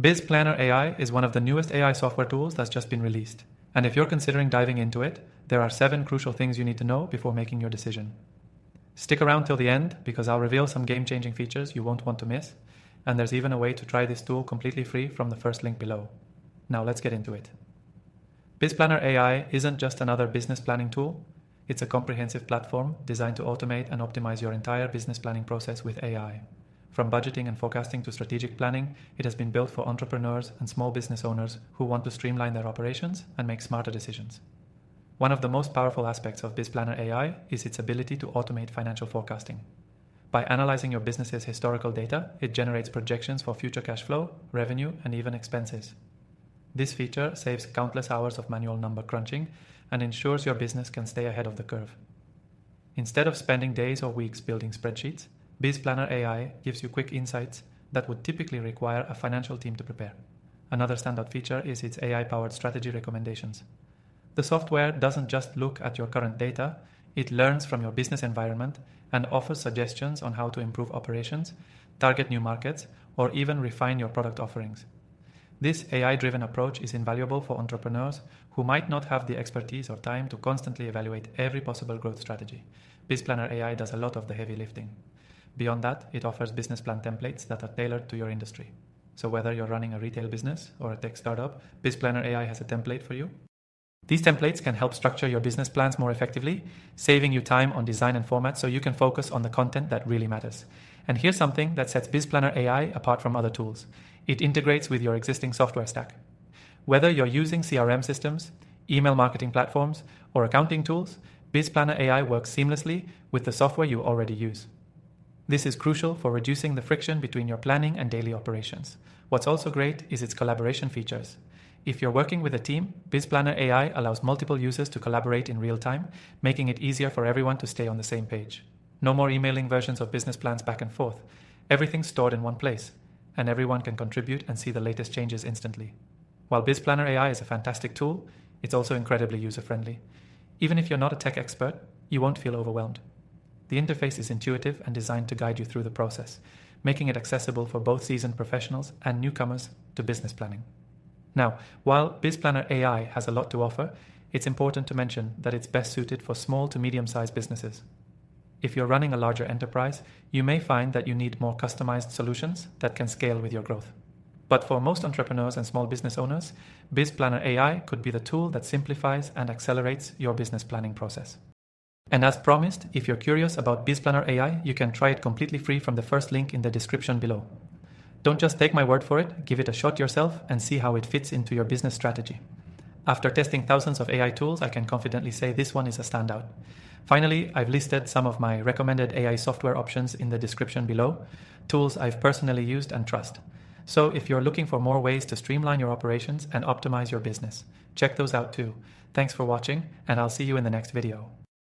BizPlanner AI is one of the newest AI software tools that's just been released. And if you're considering diving into it, there are 7 crucial things you need to know before making your decision. Stick around till the end because I'll reveal some game-changing features you won't want to miss, and there's even a way to try this tool completely free from the first link below. Now let's get into it. BizPlanner AI isn't just another business planning tool, it's a comprehensive platform designed to automate and optimize your entire business planning process with AI. From budgeting and forecasting to strategic planning, it has been built for entrepreneurs and small business owners who want to streamline their operations and make smarter decisions. One of the most powerful aspects of BizPlanner AI is its ability to automate financial forecasting. By analyzing your business's historical data, it generates projections for future cash flow, revenue, and even expenses. This feature saves countless hours of manual number crunching and ensures your business can stay ahead of the curve. Instead of spending days or weeks building spreadsheets, BizPlanner AI gives you quick insights that would typically require a financial team to prepare. Another standout feature is its AI-powered strategy recommendations. The software doesn't just look at your current data, it learns from your business environment and offers suggestions on how to improve operations, target new markets, or even refine your product offerings. This AI-driven approach is invaluable for entrepreneurs who might not have the expertise or time to constantly evaluate every possible growth strategy. BizPlanner AI does a lot of the heavy lifting. Beyond that, it offers business plan templates that are tailored to your industry. So whether you're running a retail business or a tech startup, BizPlanner AI has a template for you. These templates can help structure your business plans more effectively, saving you time on design and format so you can focus on the content that really matters. And here's something that sets BizPlanner AI apart from other tools. It integrates with your existing software stack. Whether you're using CRM systems, email marketing platforms, or accounting tools, BizPlanner AI works seamlessly with the software you already use. This is crucial for reducing the friction between your planning and daily operations. What's also great is its collaboration features. If you're working with a team, BizPlanner AI allows multiple users to collaborate in real time, making it easier for everyone to stay on the same page. No more emailing versions of business plans back and forth. Everything's stored in one place, and everyone can contribute and see the latest changes instantly. While BizPlanner AI is a fantastic tool, it's also incredibly user-friendly. Even if you're not a tech expert, you won't feel overwhelmed. The interface is intuitive and designed to guide you through the process, making it accessible for both seasoned professionals and newcomers to business planning. Now, while BizPlanner AI has a lot to offer, it's important to mention that it's best suited for small to medium-sized businesses. If you're running a larger enterprise, you may find that you need more customized solutions that can scale with your growth. But for most entrepreneurs and small business owners, BizPlanner AI could be the tool that simplifies and accelerates your business planning process. And as promised, if you're curious about BizPlanner AI, you can try it completely free from the first link in the description below. Don't just take my word for it, give it a shot yourself and see how it fits into your business strategy. After testing thousands of AI tools, I can confidently say this one is a standout. Finally, I've listed some of my recommended AI software options in the description below, tools I've personally used and trust. So if you're looking for more ways to streamline your operations and optimize your business, check those out too. Thanks for watching, and I'll see you in the next video.